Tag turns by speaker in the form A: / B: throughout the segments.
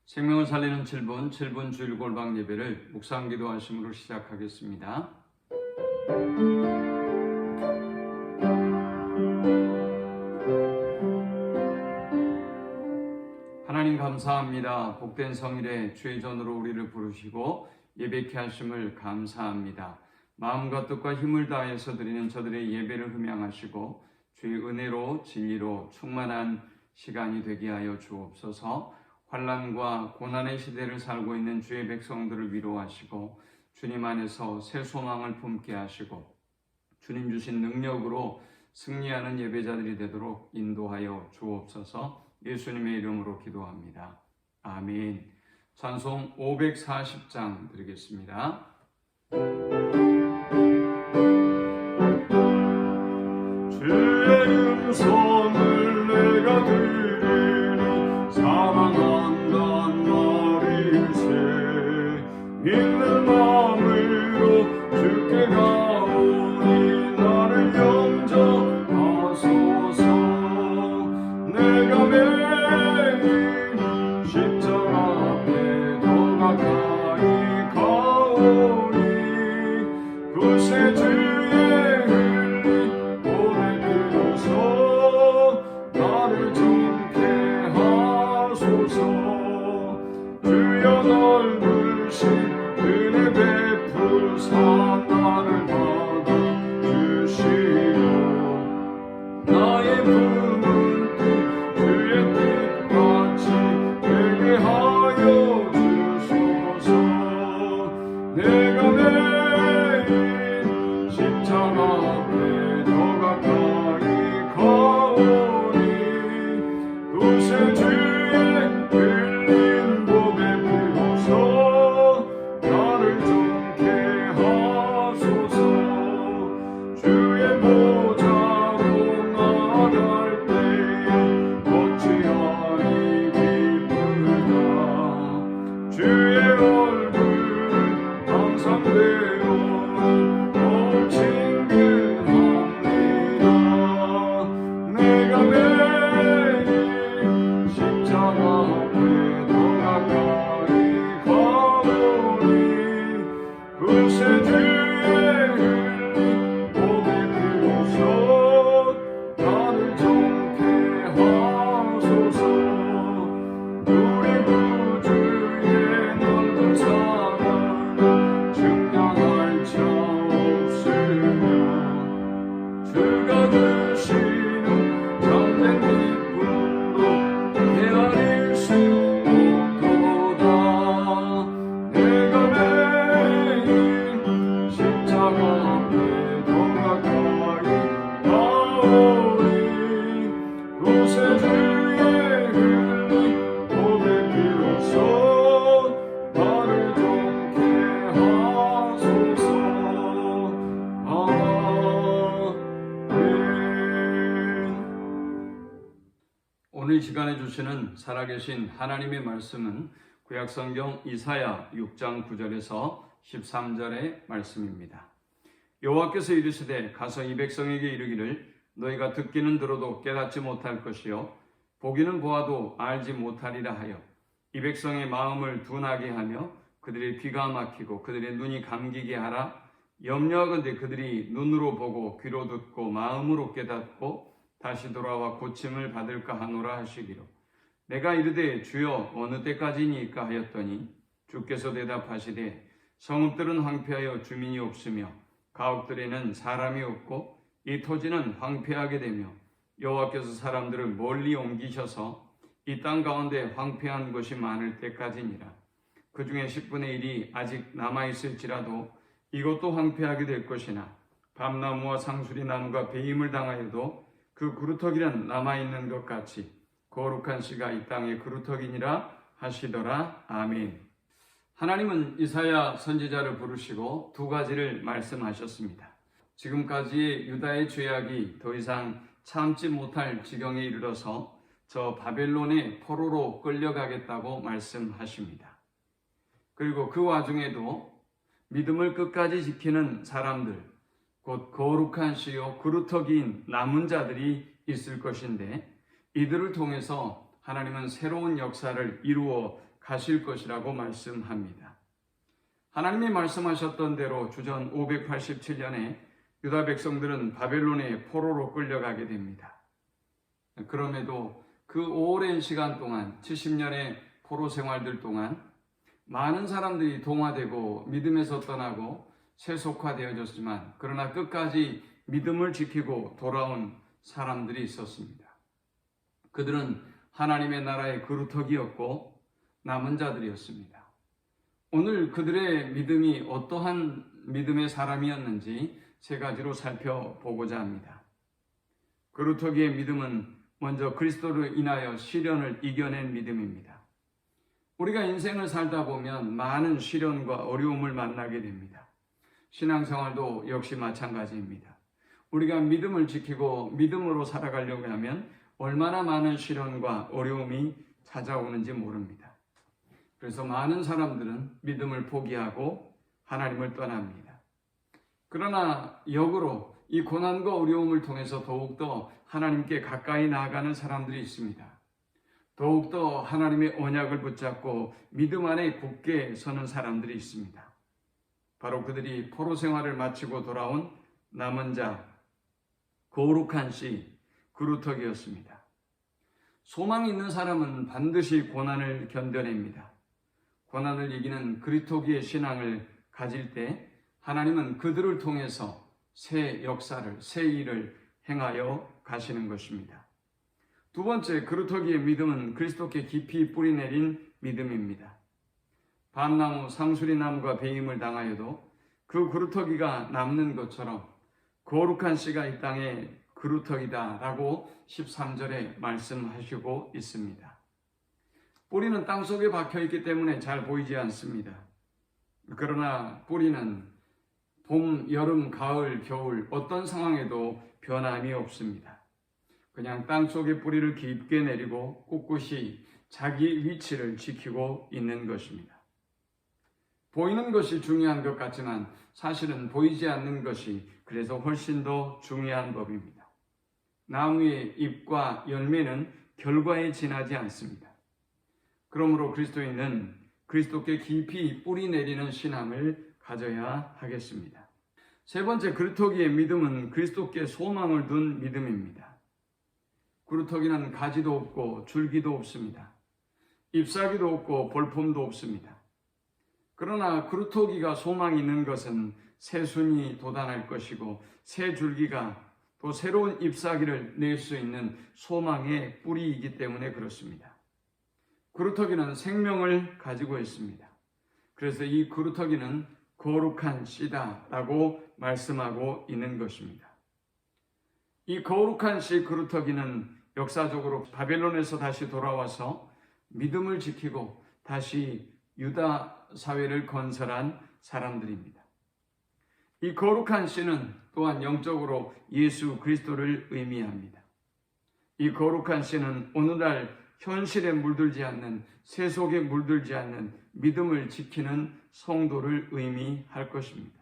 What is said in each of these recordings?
A: 생명을 살리는 7분 주일 골방 예배를 묵상 기도하심으로 시작하겠습니다. 하나님 감사합니다. 복된 성일에 주의 전으로 우리를 부르시고 예배케 하심을 감사합니다. 마음과 뜻과 힘을 다해서 드리는 저들의 예배를 흠양하시고 주의 은혜로 진리로 충만한 시간이 되게 하여 주옵소서. 환난과 고난의 시대를 살고 있는 주의 백성들을 위로하시고 주님 안에서 새 소망을 품게 하시고 주님 주신 능력으로 승리하는 예배자들이 되도록 인도하여 주옵소서. 예수님의 이름으로 기도합니다. 아멘. 찬송 540장 드리겠습니다.
B: 주의 음성을 내가 들으니 사랑한단 말일세. 믿는 마음으로 주께 가오니 나를 영접하소서. 내가 매일 십자가 앞에 더 가까이 가오니 그새 주의 흘린 보내 주소서. 나를 정케 하소서. 주여 넓으신 은혜 베푸사 나를 받아주시오. 나의 품은 뜻 주의 뜻같이 되게 하여 주소서. 내가 매일 십자가 앞에 더 가까이 가오니 그새 주의 흘린 복의 피로서 나를 정케 하소서. 주의 보좌로 나아갈 때에 어찌하리 기쁘다. 주의 얼굴을 항상 배우니 친근합니다. 내가 매일 십자가 앞에 더 가까이 가오니 그새 주의 흘린 복의 피로서 나를 정케 하소서. 우리 구주의 넓은 사랑은 증량할 자 없으며 주가 주시는 참된 기쁨도 헤아릴 수 없도다. 내가 매일 십자가 앞에 더 가까이 가오니 그새 주의 흘린 복의 피로서 나를 정케 하소서. 아멘.
A: 오늘 이 시간에 주시는 살아계신 하나님의 말씀은 구약성경 이사야 6장 9절에서 13절의 말씀입니다. 여호와께서 이르시되 가서 이 백성에게 이르기를 너희가 듣기는 들어도 깨닫지 못할 것이요 보기는 보아도 알지 못하리라 하여 이 백성의 마음을 둔하게 하며 그들의 귀가 막히고 그들의 눈이 감기게 하라. 염려하건대 그들이 눈으로 보고 귀로 듣고 마음으로 깨닫고 다시 돌아와 고침을 받을까 하노라 하시기로. 내가 이르되 주여 어느 때까지니까 하였더니 주께서 대답하시되 성읍들은 황폐하여 주민이 없으며 가옥들에는 사람이 없고 이 토지는 황폐하게 되며 여호와께서 사람들을 멀리 옮기셔서 이 땅 가운데 황폐한 곳이 많을 때까지니라. 그 중에 10분의 1이 아직 남아있을지라도 이것도 황폐하게 될 것이나 밤나무와 상수리 나무가 배임을 당하여도 그 그루터기는 남아있는 것 같이 거룩한 씨가 이 땅의 그루터기니라 하시더라. 아멘. 하나님은 이사야 선지자를 부르시고 두 가지를 말씀하셨습니다. 지금까지의 유다의 죄악이 더 이상 참지 못할 지경에 이르러서 저 바벨론의 포로로 끌려가겠다고 말씀하십니다. 그리고 그 와중에도 믿음을 끝까지 지키는 사람들, 곧 거룩한 씨요 그루터기인 남은 자들이 있을 것인데 이들을 통해서 하나님은 새로운 역사를 이루어 가실 것이라고 말씀합니다. 하나님이 말씀하셨던 대로 주전 587년에 유다 백성들은 바벨론의 포로로 끌려가게 됩니다. 그럼에도 그 오랜 시간 동안 70년의 포로 생활들 동안 많은 사람들이 동화되고 믿음에서 떠나고 세속화되어졌지만 그러나 끝까지 믿음을 지키고 돌아온 사람들이 있었습니다. 그들은 하나님의 나라의 그루터기였고 남은 자들이었습니다. 오늘 그들의 믿음이 어떠한 믿음의 사람이었는지 세 가지로 살펴보고자 합니다. 그루터기의 믿음은 먼저 그리스도로 인하여 시련을 이겨낸 믿음입니다. 우리가 인생을 살다 보면 많은 시련과 어려움을 만나게 됩니다. 신앙생활도 역시 마찬가지입니다. 우리가 믿음을 지키고 믿음으로 살아가려고 하면 얼마나 많은 시련과 어려움이 찾아오는지 모릅니다. 그래서 많은 사람들은 믿음을 포기하고 하나님을 떠납니다. 그러나 역으로 이 고난과 어려움을 통해서 더욱더 하나님께 가까이 나아가는 사람들이 있습니다. 더욱더 하나님의 언약을 붙잡고 믿음 안에 굳게 서는 사람들이 있습니다. 바로 그들이 포로 생활을 마치고 돌아온 남은 자, 거룩한 씨, 그루터기였습니다. 소망이 있는 사람은 반드시 고난을 견뎌냅니다. 고난을 이기는 그루터기의 신앙을 가질 때 하나님은 그들을 통해서 새 역사를, 새 일을 행하여 가시는 것입니다. 두 번째, 그루터기의 믿음은 그리스도께 깊이 뿌리내린 믿음입니다. 밤나무, 상수리나무가 배임을 당하여도 그 그루터기가 남는 것처럼 거룩한 씨가 이 땅에 그루터기다라고 13절에 말씀하시고 있습니다. 뿌리는 땅속에 박혀있기 때문에 잘 보이지 않습니다. 그러나 뿌리는 봄, 여름, 가을, 겨울 어떤 상황에도 변함이 없습니다. 그냥 땅속에 뿌리를 깊게 내리고 꿋꿋이 자기 위치를 지키고 있는 것입니다. 보이는 것이 중요한 것 같지만 사실은 보이지 않는 것이 그래서 훨씬 더 중요한 법입니다. 나무의 잎과 열매는 결과에 지나지 않습니다. 그러므로 그리스도인은 그리스도께 깊이 뿌리 내리는 신앙을 가져야 하겠습니다. 세 번째, 그루터기의 믿음은 그리스도께 소망을 둔 믿음입니다. 그루터기는 가지도 없고 줄기도 없습니다. 잎사귀도 없고 볼품도 없습니다. 그러나 그루터기가 소망이 있는 것은 새순이 돋아날 것이고 새 줄기가 또 새로운 잎사귀를 낼 수 있는 소망의 뿌리이기 때문에 그렇습니다. 그루터기는 생명을 가지고 있습니다. 그래서 이 그루터기는 거룩한 씨다라고 말씀하고 있는 것입니다. 이 거룩한 씨 그루터기는 역사적으로 바벨론에서 다시 돌아와서 믿음을 지키고 다시 유다 사회를 건설한 사람들입니다. 이 거룩한 씨는 또한 영적으로 예수 그리스도를 의미합니다. 이 거룩한 씨는 오늘날 현실에 물들지 않는, 세속에 물들지 않는 믿음을 지키는 성도를 의미할 것입니다.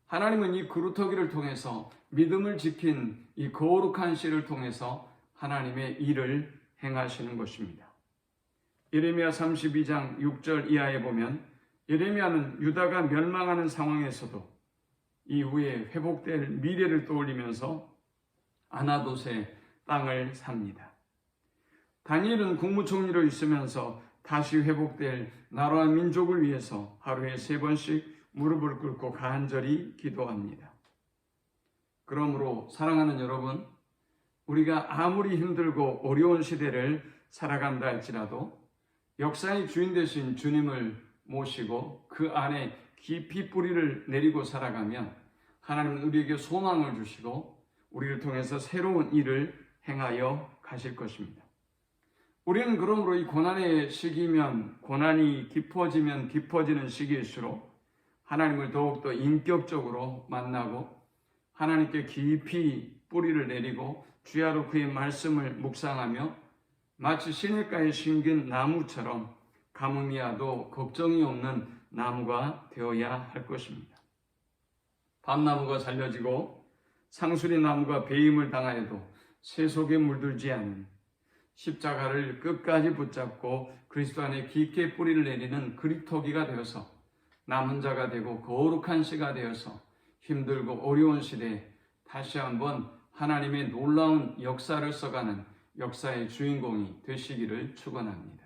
A: 하나님은 이 그루터기를 통해서 믿음을 지킨 이 거룩한 씨를 통해서 하나님의 일을 행하시는 것입니다. 예레미야 32장 6절 이하에 보면 예레미야는 유다가 멸망하는 상황에서도 이후에 회복될 미래를 떠올리면서 아나돗의 땅을 삽니다. 다니엘은 국무총리로 있으면서 다시 회복될 나라와 민족을 위해서 하루에 3번씩 무릎을 꿇고 간절히 기도합니다. 그러므로 사랑하는 여러분, 우리가 아무리 힘들고 어려운 시대를 살아간다 할지라도 역사의 주인 되신 주님을 모시고 그 안에 깊이 뿌리를 내리고 살아가면 하나님은 우리에게 소망을 주시고 우리를 통해서 새로운 일을 행하여 가실 것입니다. 우리는 그러므로 이 고난의 시기면 고난이 깊어지면 깊어지는 시기일수록 하나님을 더욱더 인격적으로 만나고 하나님께 깊이 뿌리를 내리고 주야로 그의 말씀을 묵상하며 마치 시냇가에 심긴 나무처럼 가뭄이야도 걱정이 없는 나무가 되어야 할 것입니다. 밤나무가 잘려지고 상수리 나무가 배임을 당하여도 새 속에 물들지 않은 십자가를 끝까지 붙잡고 그리스도 안에 깊게 뿌리를 내리는 그리토기가 되어서 남은 자가 되고 거룩한 씨가 되어서 힘들고 어려운 시대에 다시 한번 하나님의 놀라운 역사를 써가는 역사의 주인공이 되시기를 축원합니다.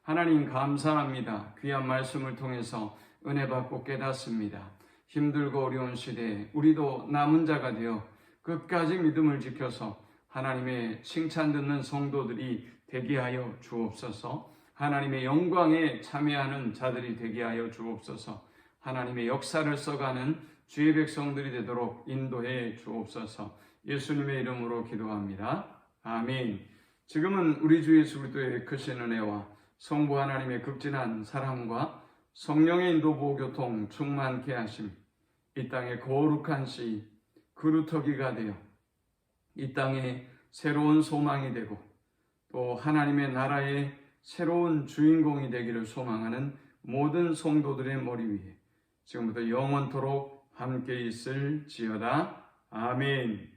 A: 하나님 감사합니다. 귀한 말씀을 통해서 은혜 받고 깨닫습니다. 힘들고 어려운 시대에 우리도 남은 자가 되어 끝까지 믿음을 지켜서 하나님의 칭찬 듣는 성도들이 되게 하여 주옵소서. 하나님의 영광에 참여하는 자들이 되게 하여 주옵소서. 하나님의 역사를 써가는 주의 백성들이 되도록 인도해 주옵소서. 예수님의 이름으로 기도합니다. 아멘. 지금은 우리 주 예수 그리스도의 크신 은혜와 성부 하나님의 극진한 사랑과 성령의 인도 보호교통 충만케 하심, 이 땅의 거룩한 씨 그루터기가 되어 이 땅에 새로운 소망이 되고 또 하나님의 나라의 새로운 주인공이 되기를 소망하는 모든 성도들의 머리 위에 지금부터 영원토록 함께 있을지어다. 아멘.